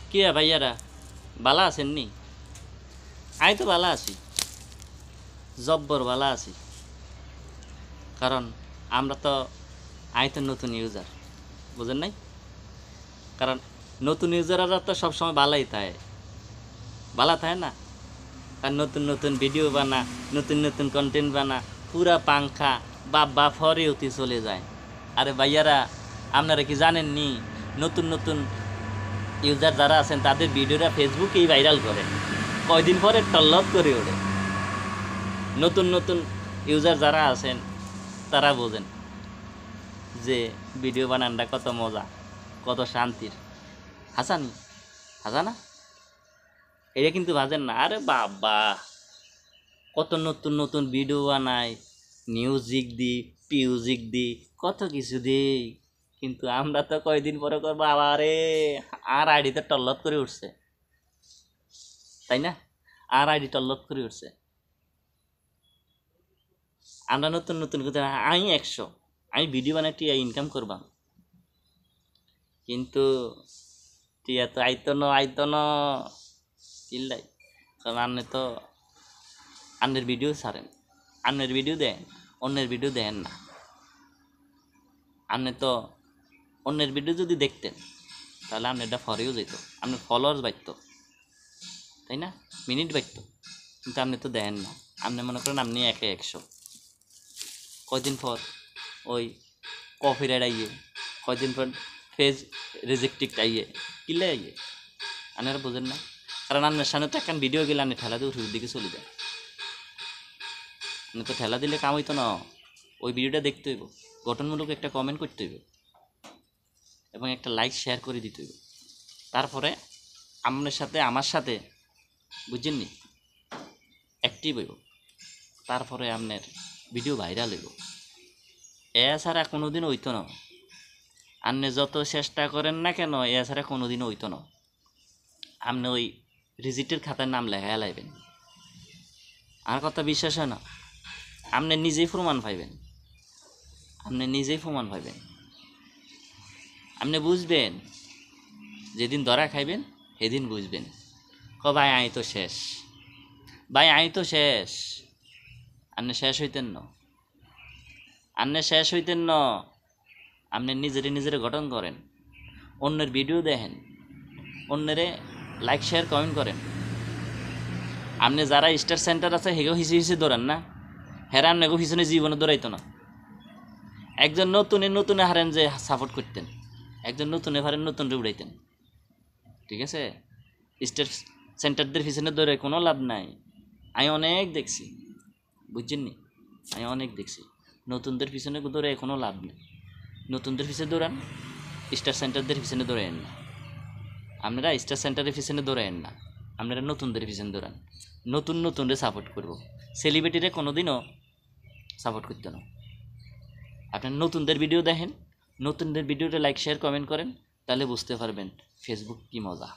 কি ভাইয়ারা বালা আছেন নি? আমি তো বালা আছি, জব্বর বালা আছি। কারণ আমরা তো তো নতুন ইউজার, বুঝেন নাই? কারণ নতুন ইউজাররা তো সবসময় বালাই থাকে, বালা থাকে না। আর নতুন নতুন ভিডিও বানা, নতুন নতুন কন্টেন্ট বানা, পুরা পাংখা বাবা ফরে অতি চলে যায়। আরে ভাইয়ারা, আপনারা কি জানেন নি নতুন নতুন ইউজার যারা আছেন তাদের ভিডিওটা ফেসবুকেই ভাইরাল করে, কয়দিন পরে টল্লত করে ওঠে। নতুন নতুন ইউজার যারা আছেন তারা বোঝেন যে ভিডিও বানানটা কত মজা, কত শান্তির। হাসানি হাসানা এটা কিন্তু ভাজেন না। আরে বাবা, কত নতুন নতুন ভিডিও বানায়, মিউজিক দি, পিউজিক দি, কত কিছু দিই। কিন্তু আমরা তো কয়দিন পরে করবো আরে আর আইডিতে টল্লত করে উঠছে, তাই না? আর আইডি টল্লত করে উঠছে। আমরা নতুন নতুন কথা, আমি 100 আমি ভিডিও বানাই টিয়া ইনকাম করবাম, কিন্তু টিয়া তো আইতো ন কিল্লাই। কারণ আপনি তো আন্নের ভিডিও ছাড়েন, আন্নের ভিডিও দেন, অন্যের ভিডিও দেন না। আপনি তো অন্যের ভিডিও যদি দেখতেন তাহলে আপনি এটা ফরেও যেত, আপনার ফলোয়ার্স বাড়তো, তাই না? মিনিট বাড়তো। কিন্তু আপনি তো দেন না। আপনি মনে করেন আপনি 100 কয়দিন পর ওই কপিরাইট আইয়ে, কয়দিন পর ফেজ রিজেক্টেড আইয়ে, কিলে আইয়ে। আপনারা বোঝেন না। কারণ আপনার সামনে তো একখান ভিডিও গেলে আপনি ঠেলা দিয়ে উঠুর দিকে চলে যায়। আপনি তো ঠেলা দিলে কাম হইতো না। ওই ভিডিওটা দেখতে হইব, গঠনমূলক একটা কমেন্ট করতে হইব এবং একটা লাইক শেয়ার করে দিতে হইব। তারপরে আপনার সাথে আমার সাথে, বুঝছেননি, অ্যাক্টিভ হইব। তারপরে আপনার ভিডিও ভাইরাল হইব। এছাড়া কোনোদিন হইতো না। আপনি যত চেষ্টা করেন না কেন, এছাড়া কোনোদিন হইতো না। আপনি ওই রিজিটের খাতার নাম লেখায় লাইবেন। আর কথা বিশ্বাস হয় না? আপনি নিজেই প্রমাণ পাইবেন, আপনি নিজেই প্রমাণ পাইবেন। আপনি বুঝবেন, যেদিন ধরা খাইবেন সেদিন বুঝবেন। ভাই আই তো শেষ, ভাই আই তো শেষ। আপনি শেষ হইতেন না, আপনি শেষ হইতেন না। আপনি নিজেরে গঠন করেন, অন্যের ভিডিও দেখেন, অন্যেরে লাইক শেয়ার কমেন্ট করেন। আপনি যারা স্টার সেন্টার আছে হেগেও হিসে দৌড়ান না, হেরা আপনাকে পিছনে জীবনে দৌড়াইতো না। একজন নতুনে হারেন যে সাপোর্ট করতেন, একজন নতুনে হারেন নতুনরে উড়াইতেন। ঠিক আছে? স্টার সেন্টারদের পিছনে দৌড়ে কোনো লাভ নাই। আমি অনেক দেখছি, বুঝছেন নি? আমি অনেক দেখছি। নতুনদের পিছনে দৌড়ে কোনো লাভ নেই। নতুনদের পিছনে দৌড়ান, স্টার সেন্টারদের পিছনে দৌড়াইন না। আপনারা স্টার সেন্টারের পিছনে দৌড়াইন না, আপনারা নতুনদের পিছনে দৌড়ান। নতুনরে সাপোর্ট করব, সেলিব্রিটিরে কোনোদিনও সাপোর্ট করতে না। আপনার নতুনদের ভিডিও দেখেন, নতুনদের ভিডিওতে লাইক শেয়ার কমেন্ট করেন, তাহলে বুঝতে পারবেন ফেসবুক কি মজা।